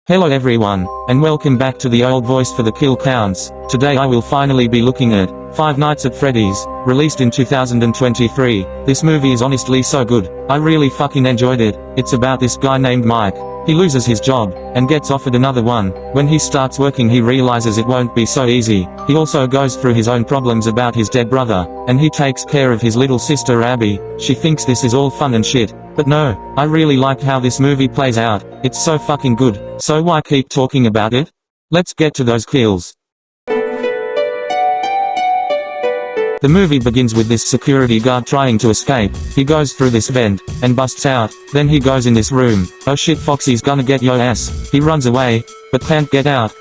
Hello everyone, and welcome back to the old voice for the kill counts. Today I will finally be looking at Five Nights at Freddy's, released in 2023. This movie is honestly so good, I really fucking enjoyed it. It's about this guy named Mike. He loses his job, and gets offered another one. When he starts working he realizes it won't be so easy. He also goes through his own problems about his dead brother, and he takes care of his little sister Abby. She thinks this is all fun and shit. But no, I really like how this movie plays out. It's so fucking good, so why keep talking about it? Let's get to those kills. The movie begins with this security guard trying to escape. He goes through this vent, and busts out. Then he goes in this room. Oh shit, Foxy's gonna get your ass. He runs away, but can't get out.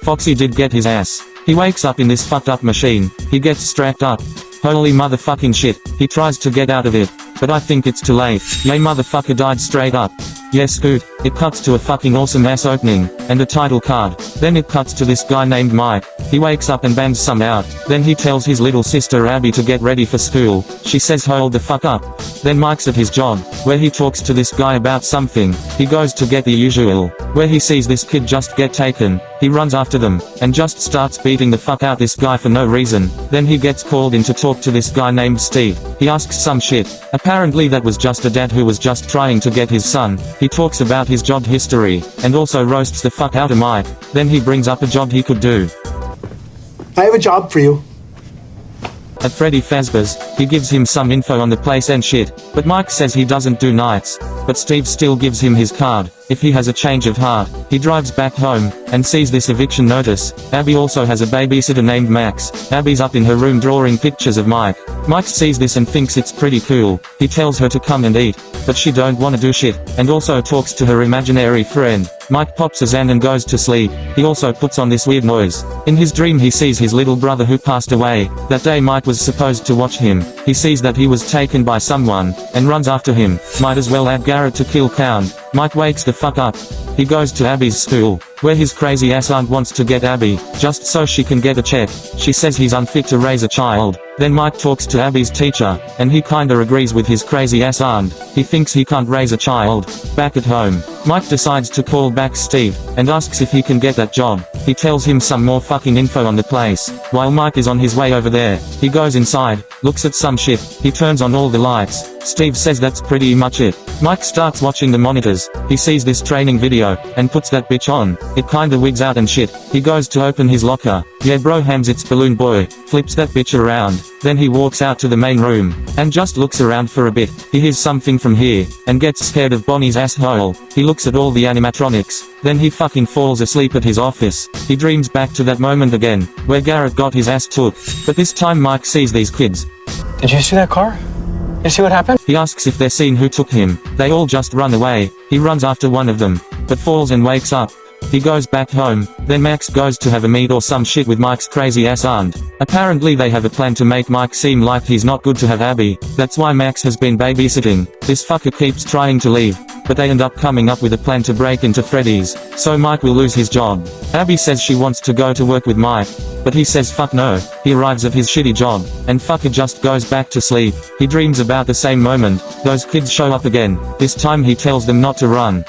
Foxy did get his ass. He wakes up in this fucked up machine. He gets strapped up. Holy motherfucking shit. He tries to get out of it, but I think it's too late. Yay, motherfucker died straight up. Yes, Scoot. It cuts to a fucking awesome ass opening, and a title card. Then it cuts to this guy named Mike. He wakes up and bangs some out. Then he tells his little sister Abby to get ready for school. She says hold the fuck up. Then Mike's at his job, where he talks to this guy about something. He goes to get the usual, where he sees this kid just get taken. He runs after them, and just starts beating the fuck out this guy for no reason. Then he gets called in to talk to this guy named Steve. He asks some shit. Apparently that was just a dad who was just trying to get his son. He talks about his job history, and also roasts the fuck out of Mike. Then he brings up a job he could do. I have a job for you. At Freddy Fazbear's, he gives him some info on the place and shit, but Mike says he doesn't do nights. But Steve still gives him his card, if he has a change of heart. He drives back home, and sees this eviction notice. Abby also has a babysitter named Max. Abby's up in her room drawing pictures of Mike. Mike sees this and thinks it's pretty cool. He tells her to come and eat, but she don't wanna do shit, and also talks to her imaginary friend. Mike pops a Xan and goes to sleep. He also puts on this weird noise. In his dream he sees his little brother who passed away. That day Mike was supposed to watch him. He sees that he was taken by someone, and runs after him. Might as well add Garrett to kill count. Mike wakes the fuck up. He goes to Abby's school, where his crazy ass aunt wants to get Abby, just so she can get a check. She says he's unfit to raise a child. Then Mike talks to Abby's teacher, and he kinda agrees with his crazy ass aunt. He thinks he can't raise a child. Back at home, Mike decides to call back Steve, and asks if he can get that job. He tells him some more fucking info on the place. While Mike is on his way over there, he goes inside, looks at some shit. He turns on all the lights. Steve says that's pretty much it. Mike starts watching the monitors. He sees this training video, and puts that bitch on. It kinda wigs out and shit. He goes to open his locker. Yeah bro, hams it's Balloon Boy. Flips that bitch around. Then he walks out to the main room, and just looks around for a bit. He hears something from here, and gets scared of Bonnie's asshole. He looks at all the animatronics. Then he fucking falls asleep at his office. He dreams back to that moment again, where Garrett got his ass took. But this time Mike sees these kids. Did you see that car? You see what happened? He asks if they're seen who took him. They all just run away. He runs after one of them, but falls and wakes up. He goes back home. Then Max goes to have a meet or some shit with Mike's crazy ass aunt. Apparently they have a plan to make Mike seem like he's not good to have Abby. That's why Max has been babysitting. This fucker keeps trying to leave, but they end up coming up with a plan to break into Freddy's, so Mike will lose his job. Abby says she wants to go to work with Mike, but he says fuck no. He arrives at his shitty job, and fucker just goes back to sleep. He dreams about the same moment. Those kids show up again. This time he tells them not to run.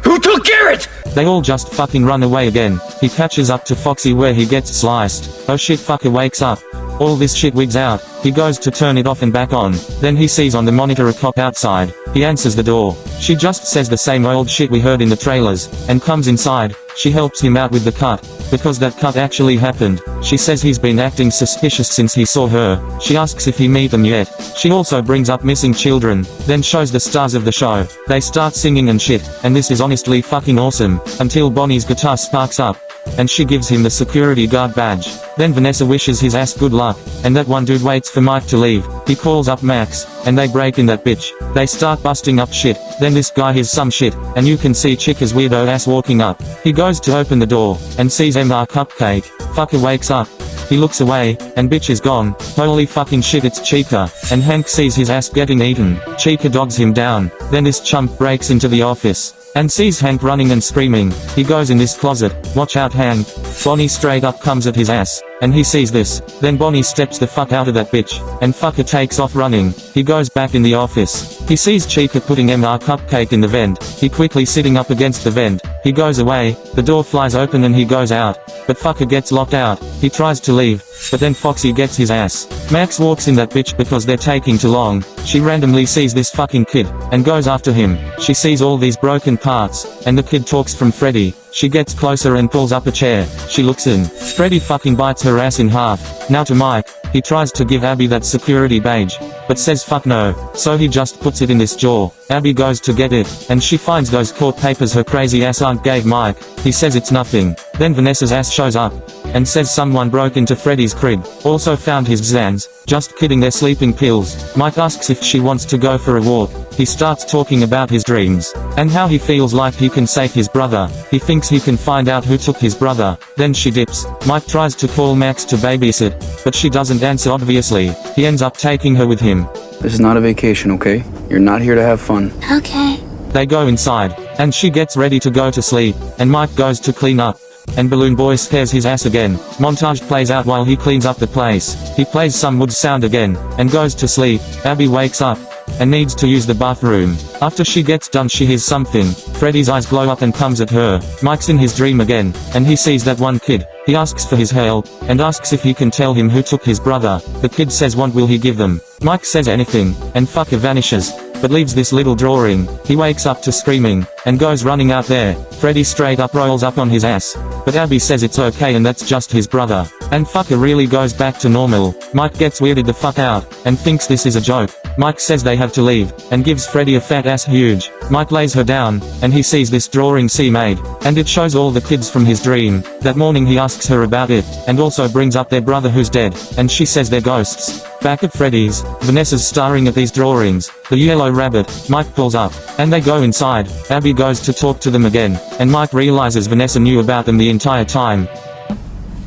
Who took Garrett? They all just fucking run away again. He catches up to Foxy where he gets sliced. Oh shit, fucker wakes up. All this shit wigs out. He goes to turn it off and back on. Then he sees on the monitor a cop outside. He answers the door. She just says the same old shit we heard in the trailers, and comes inside. She helps him out with the cut, because that cut actually happened. She says he's been acting suspicious since he saw her. She asks if he met them yet. She also brings up missing children, then shows the stars of the show. They start singing and shit, and this is honestly fucking awesome, until Bonnie's guitar sparks up, and she gives him the security guard badge. Then Vanessa wishes his ass good luck, and that one dude waits for Mike to leave. He calls up Max, and they break in that bitch. They start busting up shit. Then this guy hears some shit, and you can see Chica's weirdo ass walking up. He goes to open the door, and sees MR Cupcake. Fucker wakes up. He looks away, and bitch is gone. Holy fucking shit, it's Chica. And Hank sees his ass getting eaten. Chica dogs him down. Then this chump breaks into the office, and sees Hank running and screaming. He goes in this closet. Watch out, Hank. Bonnie straight up comes at his ass, and he sees this. Then Bonnie steps the fuck out of that bitch, and fucker takes off running. He goes back in the office. He sees Chica putting MR cupcake in the vent. He quickly sitting up against the vent. He goes away, the door flies open and he goes out, but fucker gets locked out. He tries to leave, but then Foxy gets his ass. Max walks in that bitch because they're taking too long. She randomly sees this fucking kid, and goes after him. She sees all these broken parts, and the kid talks from Freddy. She gets closer and pulls up a chair. She looks in. Freddy fucking bites her ass in half. Now to Mike, he tries to give Abby that security badge, but says fuck no, so he just puts it in this jaw. Abby goes to get it, and she finds those court papers her crazy ass aunt gave Mike. He says it's nothing. Then Vanessa's ass shows up, and says someone broke into Freddy's crib, also found his Xans. Just kidding, they're sleeping pills. Mike asks if she wants to go for a walk. He starts talking about his dreams, and how he feels like he can save his brother. He thinks he can find out who took his brother. Then she dips. Mike tries to call Max to babysit, but she doesn't answer obviously. He ends up taking her with him. This is not a vacation, okay? You're not here to have fun. Okay. They go inside, and she gets ready to go to sleep, and Mike goes to clean up. And Balloon Boy scares his ass again. Montage plays out while he cleans up the place. He plays some wood sound again, and goes to sleep. Abby wakes up, and needs to use the bathroom. After she gets done she hears something. Freddy's eyes glow up and comes at her. Mike's in his dream again, and he sees that one kid. He asks for his help, and asks if he can tell him who took his brother. The kid says what will he give them. Mike says anything, and fucker vanishes, but leaves this little drawing. He wakes up to screaming, and goes running out there. Freddy straight up rolls up on his ass, but Abby says it's okay and that's just his brother. And fucker really goes back to normal. Mike gets weirded the fuck out, and thinks this is a joke. Mike says they have to leave, and gives Freddy a fat ass huge. Mike lays her down, and he sees this drawing she made, and it shows all the kids from his dream. That morning he asks her about it, and also brings up their brother who's dead, and she says they're ghosts. Back at Freddy's, Vanessa's staring at these drawings. The yellow rabbit. Mike pulls up, and they go inside. Abby goes to talk to them again, and Mike realizes Vanessa knew about them the entire time.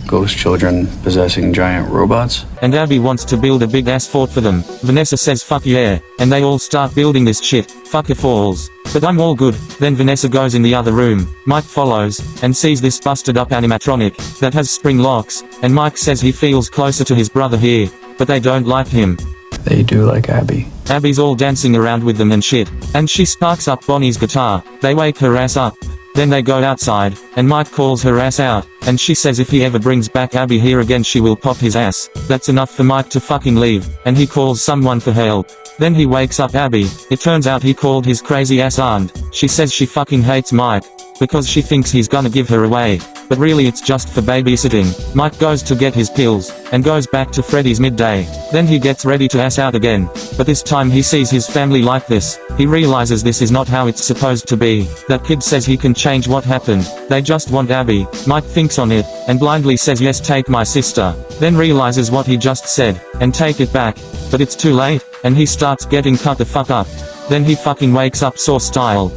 Ghost children possessing giant robots? And Abby wants to build a big ass fort for them. Vanessa says fuck yeah, and they all start building this shit. Fucker falls. But I'm all good. Then Vanessa goes in the other room. Mike follows, and sees this busted up animatronic, that has spring locks, and Mike says he feels closer to his brother here, but they don't like him. They do like Abby. Abby's all dancing around with them and shit, and she sparks up Bonnie's guitar. They wake her ass up. Then they go outside, and Mike calls her ass out, and she says if he ever brings back Abby here again she will pop his ass. That's enough for Mike to fucking leave, and he calls someone for help. Then he wakes up Abby. It turns out he called his crazy ass aunt. She says she fucking hates Mike, because she thinks he's gonna give her away. But really it's just for babysitting. Mike goes to get his pills, and goes back to Freddy's midday. Then he gets ready to ass out again, but this time he sees his family like this. He realizes this is not how it's supposed to be. That kid says he can change what happened. They just want Abby. Mike thinks on it, and blindly says yes, take my sister. Then realizes what he just said, and take it back. But it's too late, and he starts getting cut the fuck up. Then he fucking wakes up Saw style.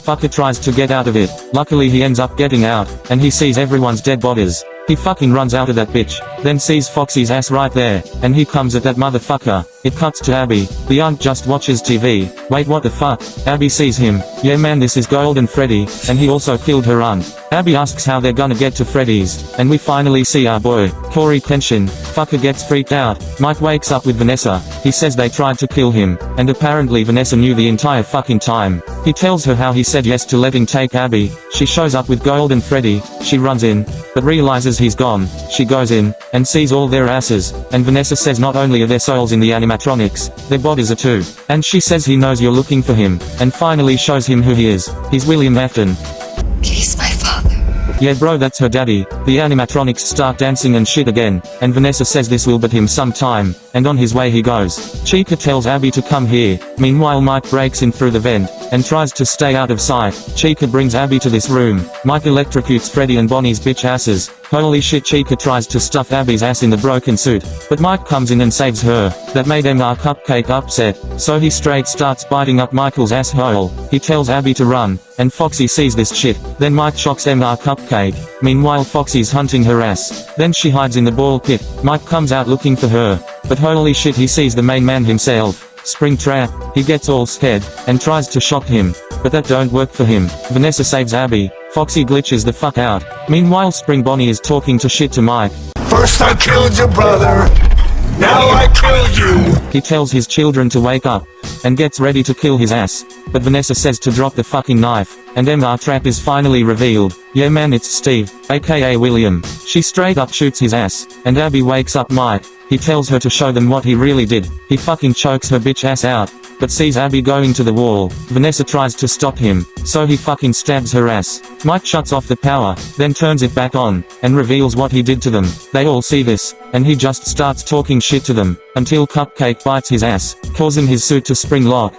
Fucker tries to get out of it. Luckily he ends up getting out, and he sees everyone's dead bodies. He fucking runs out of that bitch, then sees Foxy's ass right there, and he comes at that motherfucker. It cuts to Abby. The aunt just watches TV. Wait, what the fuck? Abby sees him. Yeah man, this is Golden Freddy, and he also killed her aunt. Abby asks how they're gonna get to Freddy's, and we finally see our boy, Cory Kenshin. Fucker gets freaked out. Mike wakes up with Vanessa. He says they tried to kill him, and apparently Vanessa knew the entire fucking time. He tells her how he said yes to letting take Abby. She shows up with Golden Freddy. She runs in, but realizes he's gone. She goes in, and sees all their asses, and Vanessa says not only are their souls in the animatronics, their bodies are too. And she says he knows you're looking for him, and finally shows him who he is. He's William Afton. He's my father. Yeah bro, that's her daddy. The animatronics start dancing and shit again, and Vanessa says this will but him some time, and on his way he goes. Chica tells Abby to come here. Meanwhile Mike breaks in through the vent, and tries to stay out of sight. Chica brings Abby to this room. Mike electrocutes Freddy and Bonnie's bitch asses. Holy shit, Chica tries to stuff Abby's ass in the broken suit, but Mike comes in and saves her. That made MR Cupcake upset, so he straight starts biting up Michael's asshole. He tells Abby to run, and Foxy sees this shit. Then Mike shocks MR Cupcake. Meanwhile Foxy's hunting her ass. Then she hides in the ball pit. Mike comes out looking for her, but holy shit, he sees the main man himself. Springtrap. He gets all scared, and tries to shock him, but that don't work for him. Vanessa saves Abby. Foxy glitches the fuck out. Meanwhile Spring Bonnie is talking to shit to Mike. First I killed your brother, now I killed you. He tells his children to wake up, and gets ready to kill his ass. But Vanessa says to drop the fucking knife, and MR trap is finally revealed. Yeah man, it's Steve, aka William. She straight up shoots his ass, and Abby wakes up Mike. He tells her to show them what he really did. He fucking chokes her bitch ass out, but sees Abby going to the wall. Vanessa tries to stop him, so he fucking stabs her ass. Mike shuts off the power, then turns it back on, and reveals what he did to them. They all see this, and he just starts talking shit to them, until Cupcake bites his ass, causing his suit to spring lock.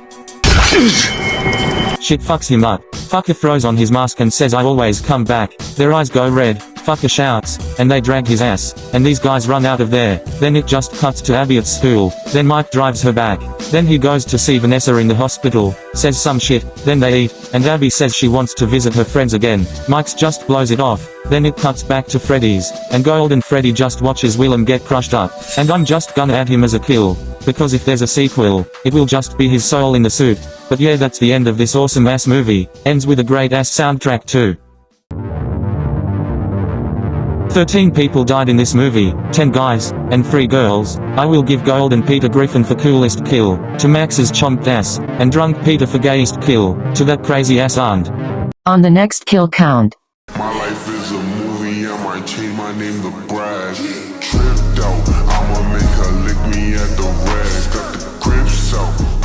Shit fucks him up. Fucker throws on his mask and says I always come back. Their eyes go red. Fucker shouts, and they drag his ass, and these guys run out of there. Then it just cuts to Abby at school. Then Mike drives her back. Then he goes to see Vanessa in the hospital, says some shit, then they eat, and Abby says she wants to visit her friends again. Mike's just blows it off. Then it cuts back to Freddy's, and Golden Freddy just watches Willem get crushed up. And I'm just gonna add him as a kill, because if there's a sequel, it will just be his soul in the suit. But yeah, that's the end of this awesome ass movie. Ends with a great ass soundtrack too. 13 people died in this movie, 10 guys, and 3 girls. I will give Golden Peter Griffin for coolest kill, to Max's chomped ass, and Drunk Peter for gayest kill, to that crazy ass aunt. On the next kill count. My life is a movie, I might change my name to Brad. Tripped out, I'ma make her lick me at the rag. Got the grips out.